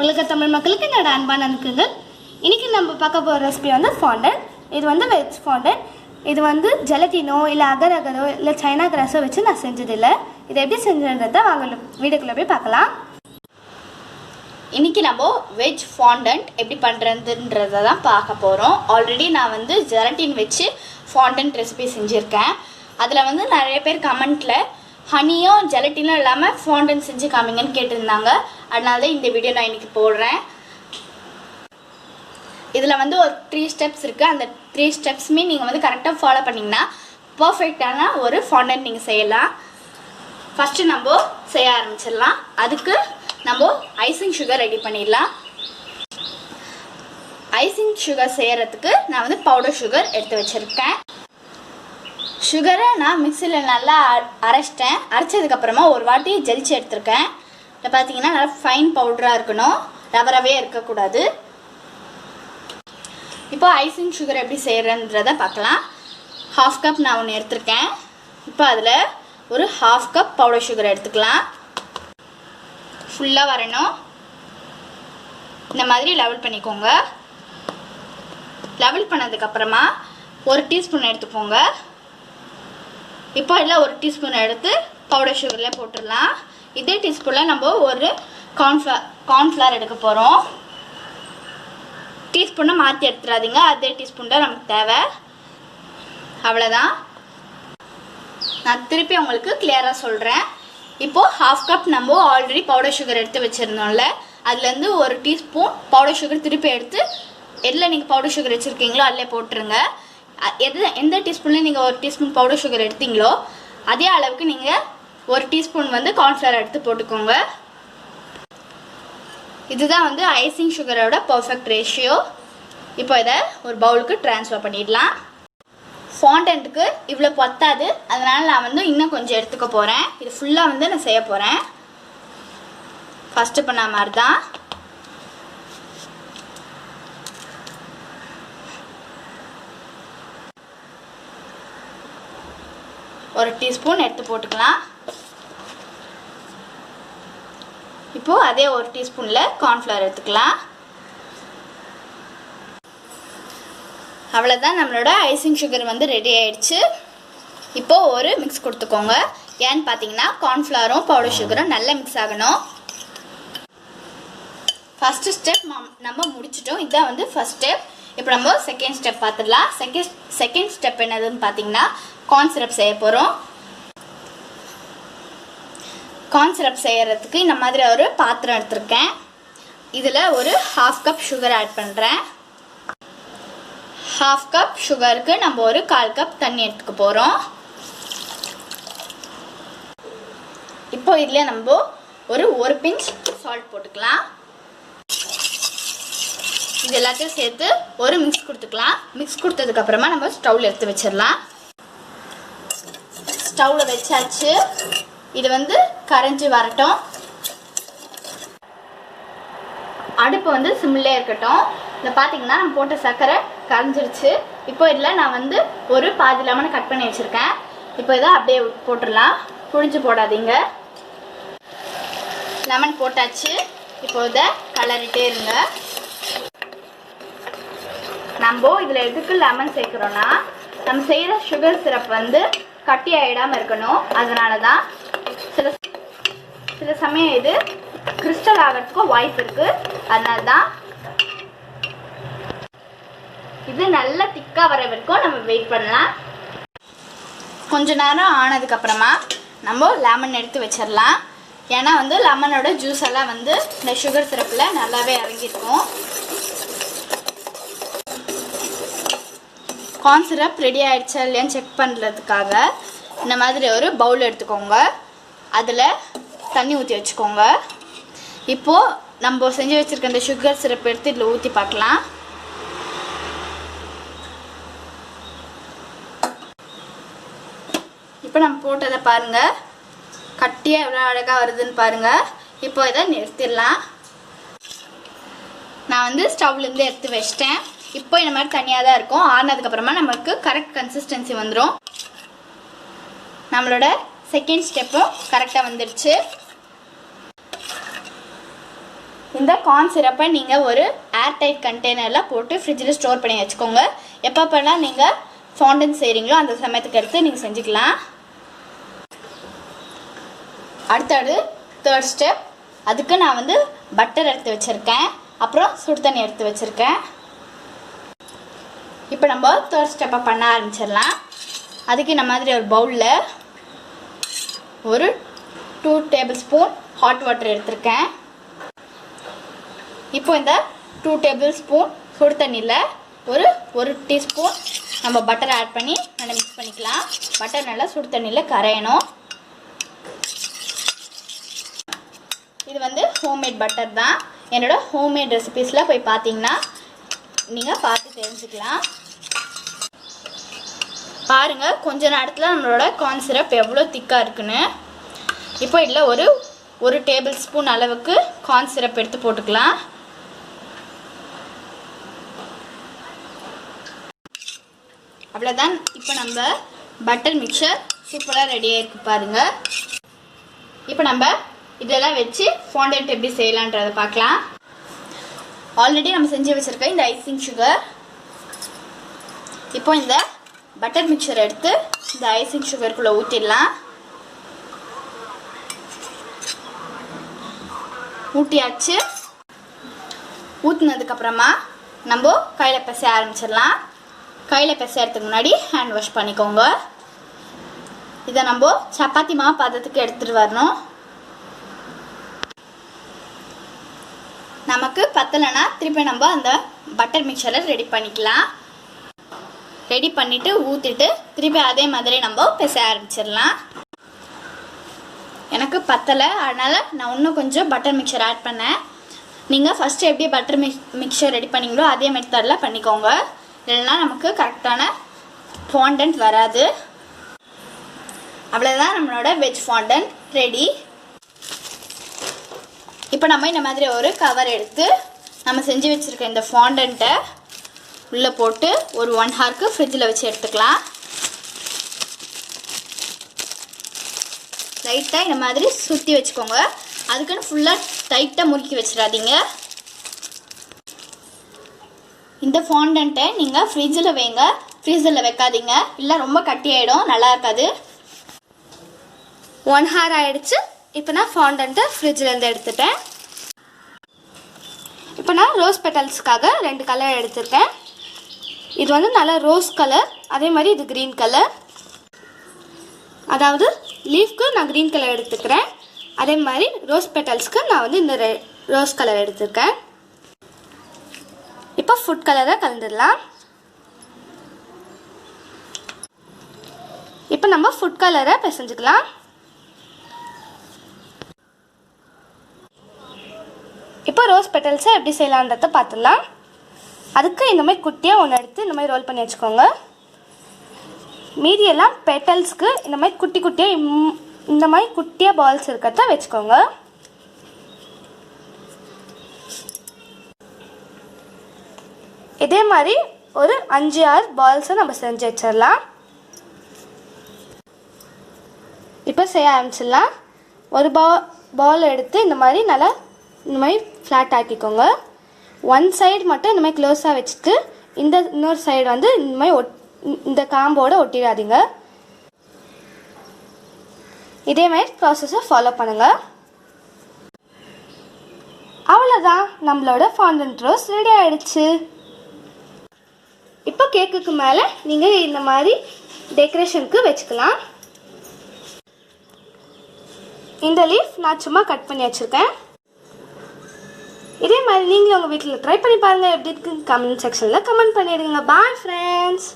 உலக தமிழ் மக்களுக்கு என்னோட அன்பான அனுப்புங்கள். இன்றைக்கி நம்ம பார்க்க போகிற ரெசிபி வந்து fondant. இது வந்து வெஜ் fondant. இது வந்து ஜெலட்டினோ இல்லை அகரகரோ இல்லை சைனா கிராஸோ வச்சு நான் செஞ்சதில்லை. இதை எப்படி செஞ்சதுன்றதை வாங்க வீடியோக்குள்ளே போய் பார்க்கலாம். இன்றைக்கி நம்ம வெஜ் fondant எப்படி பண்ணுறதுன்றதை தான் பார்க்க போகிறோம். ஆல்ரெடி நான் வந்து ஜெலட்டின் வச்சு fondant ரெசிபி செஞ்சுருக்கேன். அதில் வந்து நிறைய பேர் கமெண்ட்டில் ஹனியும் ஜெலட்டினும் இல்லாமல் fondant செஞ்சு காமிங்கன்னு கேட்டிருந்தாங்க. அதனால தான் இந்த வீடியோ நான் இன்றைக்கி போடுறேன். இதில் வந்து ஒரு 3 ஸ்டெப்ஸ் இருக்குது. அந்த 3 ஸ்டெப்ஸுமே நீங்கள் வந்து கரெக்டாக ஃபாலோ பண்ணிங்கன்னா பர்ஃபெக்டான ஒரு fondant நீங்கள் செய்யலாம். ஃபஸ்ட்டு நம்ம செய்ய ஆரம்பிச்சிடலாம். அதுக்கு நம்ம ஐசிங் சுகர் ரெடி பண்ணிடலாம். ஐசிங் சுகர் செய்கிறதுக்கு நான் வந்து பவுடர் சுகர் எடுத்து வச்சுருக்கேன். சுகரை நான் மிக்சியில் நல்லா அரைச்சிட்டேன். அரைச்சதுக்கப்புறமா ஒரு வாட்டி ஜலிச்சு எடுத்துருக்கேன். இதை பார்த்தீங்கன்னா நல்லா ஃபைன் பவுடராக இருக்கணும், ரவராகவே இருக்கக்கூடாது. இப்போ ஐசிங் சுகர் எப்படி செய்கிறன்றதை பார்க்கலாம். 1/2 கப் நான் ஒன்று எடுத்துருக்கேன். இப்போ அதில் ஒரு 1/2 கப் பவுடர் சுகர் எடுத்துக்கலாம். ஃபுல்லாக வரணும். இந்த மாதிரி லெவல் பண்ணிக்கோங்க. லெவல் பண்ணதுக்கப்புறமா 1 டீஸ்பூன் எடுத்துக்கோங்க. இப்போ இதில் 1 டீஸ்பூன் எடுத்து பவுடர் சுகரில் போட்டுடலாம். இதே டீஸ்பூனில் நம்ம ஒரு கார்ன்ஃப்ளவர் எடுக்க போகிறோம். டீஸ்பூனை மாற்றி எடுத்துடாதீங்க, அதே டீஸ்பூன் தான் நமக்கு தேவை. அவ்வளோதான். நான் திருப்பி உங்களுக்கு கிளியராக சொல்கிறேன். இப்போது 1/2 கப் நம்ம ஆல்ரெடி பவுடர் சுகர் எடுத்து வச்சுருந்தோம்ல, அதுலேருந்து 1 டீஸ்பூன் பவுடர் சுகர் திருப்பி எடுத்து எதில் நீங்கள் பவுடர் சுகர் வச்சுருக்கீங்களோ அதிலே போட்டுருங்க. எந்த டீஸ்பூனில் நீங்கள் 1 டீஸ்பூன் பவுடர் சுகர் எடுத்தீங்களோ அதே அளவுக்கு நீங்கள் 1 டீஸ்பூன் வந்து கார்ன்ஃப்ளவர் எடுத்து போட்டுக்கோங்க. இதுதான் வந்து ஐசிங் சுகரோட பர்ஃபெக்ட் ரேஷியோ. இப்போ இதை ஒரு பவுலுக்கு ட்ரான்ஸ்ஃபர் பண்ணிடலாம். ஃபாண்டன்ட்டுக்கு இவ்வளோ பத்தாது, அதனால் நான் வந்து இன்னும் கொஞ்சம் எடுத்துக்க போகிறேன். இது ஃபுல்லாக வந்து நான் செய்ய போகிறேன். ஃபஸ்ட்டு பண்ண மாதிரி தான். ஒரு டீஸ்பூன் எடுத்து போட்டுக்கலாம். இப்போது அதே 1 டீஸ்பூனில் கார்ன்ஃப்ளவர் எடுத்துக்கலாம். அவ்வளோதான், நம்மளோட ஐசிங் சுகர் வந்து ரெடி ஆயிடுச்சு. இப்போது ஒரு மிக்ஸ் கொடுத்துக்கோங்க. ஏன்னு பார்த்தீங்கன்னா கார்ன்ஃப்ளவரும் பவுடர் சுகரும் நல்லா மிக்ஸ் ஆகணும். ஃபஸ்ட்டு ஸ்டெப் நம்ம முடிச்சிட்டோம். இதுதான் வந்து ஃபஸ்ட் ஸ்டெப். இப்போ நம்ம செகண்ட் ஸ்டெப் பார்த்துடலாம். செகண்ட் ஸ்டெப் என்னதுன்னு பார்த்தீங்கன்னா கார்ன் சிரப் செய்ய போகிறோம். கார்ன் சிரப் செய்கிறதுக்கு இந்த மாதிரி ஒரு பாத்திரம் எடுத்திருக்கேன். இதில் ஒரு 1/2 கப் சுகர் ஆட் பண்ணுறேன். 1/2 கப் சுகருக்கு நம்ம ஒரு 1/4 கப் தண்ணி எடுத்துக்க போகிறோம். இப்போ இதில் நம்ம ஒரு பிஞ்ச் சால்ட் போட்டுக்கலாம். இது எல்லாத்தையும் சேர்த்து ஒரு மிக்ஸ் கொடுத்துக்கலாம். மிக்ஸ் கொடுத்ததுக்கப்புறமா நம்ம ஸ்டவ்வில் எடுத்து வச்சிடலாம். ஸ்டவ்வில் வச்சாச்சு. இது வந்து கரைஞ்சி வரட்டும். அடுப்பு வந்து சிம்மிலே இருக்கட்டும். இதில் பார்த்தீங்கன்னா நம்ம போட்ட சர்க்கரை கரைஞ்சிருச்சு. இப்போ இதில் நான் வந்து ஒரு பாதி லெமனை கட் பண்ணி வச்சுருக்கேன். இப்போ இதை அப்படியே போட்டுடலாம். புழிஞ்சு போடாதீங்க. லெமன் போட்டாச்சு. இப்போ இதை கலரிட்டே இருங்க. நம்ம இதில் எதுக்கு லெமன் சேர்க்குறோன்னா, நம்ம செய்கிற சுகர் சிரப் வந்து கட்டி ஆகிடாமல் இருக்கணும். அதனால தான் சில சமயம் இது கிறிஸ்டல் ஆகிறதுக்கும் வாய்ப்பு இருக்குது. அதனால தான் இது நல்லா திக்காக வர வரைக்கும் நம்ம வெயிட் பண்ணலாம். கொஞ்ச நேரம் ஆனதுக்கப்புறமா நம்ம லெமன் எடுத்து வச்சிடலாம். ஏன்னா வந்து லெமனோட ஜூஸ் எல்லாம் வந்து இந்த சுகர் சிரப்பில் நல்லாவே இறங்கியிருக்கும். கார்ன் சிரப் ரெடி ஆகிடுச்சா இல்லையான்னு செக் பண்ணுறதுக்காக இந்த மாதிரி ஒரு பவுல் எடுத்துக்கோங்க. அதில் தண்ணி ஊற்றி வச்சுக்கோங்க. இப்போது நம்ம செஞ்சு வச்சுருக்க இந்த சுகர் சிரப் எடுத்து இதில் ஊற்றி பார்க்கலாம். இப்போ நம்ம போட்டதை பாருங்கள், கட்டியாக எவ்வளோ அழகாக வருதுன்னு பாருங்கள். இப்போ இதை நிறுத்திடலாம். நான் வந்து ஸ்டவ்லேருந்து எடுத்து வச்சிட்டேன். இப்போ இந்த மாதிரி தனியாக தான் இருக்கும். ஆறுனதுக்கப்புறமா நமக்கு கரெக்ட் கன்சிஸ்டன்சி வந்துடும். நம்மளோட செகண்ட் ஸ்டெப்பும் கரெக்டாக வந்துடுச்சு. இந்த கார்ன் சிரப்பை நீங்கள் ஒரு ஏர்டைட் கண்டெய்னரில் போட்டு ஃப்ரிட்ஜில் ஸ்டோர் பண்ணி வச்சுக்கோங்க. எப்பப்பெல்லாம் நீங்கள் ஃபாண்டன்ட் செய்கிறீங்களோ அந்த சமயத்துக்கு எடுத்து நீங்கள் செஞ்சுக்கலாம். அடுத்தது தேர்ட் ஸ்டெப். அதுக்கு நான் வந்து பட்டர் எடுத்து வச்சுருக்கேன், அப்புறம் சுடு தண்ணி எடுத்து வச்சுருக்கேன். இப்போ நம்ம தேர்ட் ஸ்டெப்பை பண்ண ஆரம்பிச்சிடலாம். அதுக்கு இந்த மாதிரி ஒரு பவுலில் ஒரு 2 டேபிள் ஸ்பூன் ஹாட் வாட்டர் எடுத்திருக்கேன். இப்போ இந்த 2 டேபிள் ஸ்பூன் சுடு தண்ணியில் ஒரு டீஸ்பூன் நம்ம பட்டர் ஆட் பண்ணி நல்லா மிக்ஸ் பண்ணிக்கலாம். பட்டர் நல்லா சுடு தண்ணியில் கரையணும். இது வந்து ஹோம்மேட் பட்டர் தான். என்னோட ஹோம்மேட் ரெசிபீஸில் போய் பார்த்தீங்கன்னா நீங்கள் பார்த்து தெரிஞ்சுக்கலாம். பாருங்கள், கொஞ்ச நேரத்தில் நம்மளோட கார்ன் சிரப் எவ்வளோ திக்காக இருக்குன்னு. இப்போ இதில் ஒரு டேபிள் ஸ்பூன் அளவுக்கு கார்ன் சிரப் எடுத்து போட்டுக்கலாம். அவ்வளோதான். இப்போ நம்ம பட்டர் மிக்சர் சூப்பராக ரெடியாக இருக்குது பாருங்கள். இப்போ நம்ம இதெல்லாம் வச்சு ஃபாண்டன்ட் எப்படி செய்யலான்றதை பார்க்கலாம். ஆல்ரெடி நம்ம செஞ்சு வச்சுருக்க இந்த ஐசிங் சுகர், இப்போ இந்த பட்டர் மிக்சர் எடுத்து இந்த ஐசிங் சுகருக்குள்ளே ஊற்றிடலாம். ஊற்றியாச்சு. ஊற்றினதுக்கப்புறமா நம்ம கையில் பிசைய ஆரம்பிச்சிடலாம். கையில் பிசையறதுக்கு முன்னாடி ஹேண்ட் வாஷ் பண்ணிக்கோங்க. இதை நம்ம சப்பாத்தி மாவு பதத்துக்கு எடுத்துகிட்டு வரணும். நமக்கு பத்தலைன்னா திருப்பி நம்ம அந்த பட்டர் மிக்சரை ரெடி பண்ணிக்கலாம். ரெடி பண்ணிவிட்டு ஊற்றிட்டு திருப்பி அதே மாதிரி நம்ம பிசைய ஆரம்பிச்சிடலாம். எனக்கு பத்தலை, அதனால் நான் இன்னும் கொஞ்சம் பட்டர் மிக்சர் ஆட் பண்ணேன். நீங்கள் ஃபஸ்ட்டு எப்படி பட்டர் மிக்சர் ரெடி பண்ணிங்களோ அதே மெத்தடில் பண்ணிக்கோங்க. இல்லைன்னா நமக்கு கரெக்டான ஃபாண்டன்ட் வராது. அவ்வளோதான், நம்மளோட வெஜ் ஃபாண்டன்ட் ரெடி. இப்போ நம்ம இந்த மாதிரி ஒரு கவர் எடுத்து நம்ம செஞ்சு வச்சுருக்க இந்த ஃபாண்டன்ட்டை உள்ளே போட்டு ஒரு 1 ஹவருக்கு ஃப்ரிட்ஜில் வச்சு எடுத்துக்கலாம். லைட்டாக இந்த மாதிரி சுற்றி வச்சுக்கோங்க. அதுக்குன்னு ஃபுல்லாக டைட்டாக முறுக்கி வச்சிடாதீங்க. இந்த ஃபாண்டன்ட்டை நீங்கள் ஃப்ரிட்ஜில் வைங்க, ஃப்ரீசரில் வைக்காதீங்க, இல்லை ரொம்ப கட்டியாயிடும், நல்லா இருக்காது. 1 ஹவர் ஆகிடுச்சு. இப்போ நான் ஃபாண்டன்ட்டை ஃப்ரிட்ஜிலேருந்து எடுத்துட்டேன். இப்போ நான் ரோஸ் பெட்டல்ஸ்க்காக 2 கலர் எடுத்துருக்கேன். இது வந்து நல்லா ரோஸ் கலர், அதே மாதிரி இது க்ரீன் கலர். அதாவது லீஃப்க்கு நான் க்ரீன் கலர் எடுத்துக்கிறேன், அதே மாதிரி ரோஸ் பெட்டல்ஸ்க்கு நான் வந்து இந்த ரோஸ் கலர் எடுத்துருக்கேன். இப்போ ஃபுட் கலரை கலந்துடலாம். இப்போ நம்ம ஃபுட் கலரை பிசைஞ்சுக்கலாம். இப்போ ரோஸ் பெட்டல்ஸை எப்படி செய்யலான்றதை பார்த்துடலாம். அதுக்கு இந்த மாதிரி குட்டியாக ஒன்று எடுத்து இந்த மாதிரி ரோல் பண்ணி வச்சுக்கோங்க. மீதியெல்லாம் பெட்டல்ஸ்க்கு இந்த மாதிரி குட்டி குட்டியாக இந்த மாதிரி குட்டியாக பால்ஸ் இருக்கிறத வச்சுக்கோங்க. இதே மாதிரி ஒரு 5-6 பால்ஸை நம்ம செஞ்சு வச்சிடலாம். இப்போ செய்ய ஆரம்பிச்சிடலாம். ஒரு பால் எடுத்து இந்த மாதிரி ஃப்ளாட் ஆக்கிக்கோங்க. ஒன் சைடு மட்டும் இந்த மாதிரி க்ளோஸாக வச்சுட்டு இன்னொரு சைடு வந்து இந்த மாதிரி இந்த காம்போடு ஒட்டிடாதீங்க. இதே மாதிரி ப்ராசஸை ஃபாலோ பண்ணுங்கள். அவ்வளோதான், நம்மளோட ஃபாண்டன்ட் ரோஸ் ரெடி ஆகிடுச்சு. இப்போ கேக்குக்கு மேலே நீங்கள் இந்த மாதிரி டெக்கரேஷனுக்கு வச்சுக்கலாம். இந்த லீஃப் நான் சும்மா கட் பண்ணி வச்சுருக்கேன். இதே மாதிரி நீங்களும் உங்கள் வீட்டில் ட்ரை பண்ணி பாருங்கள். எப்படி இருக்குன்னு கமெண்ட் செக்ஷனில் கமெண்ட் பண்ணிடுங்க. Bye friends.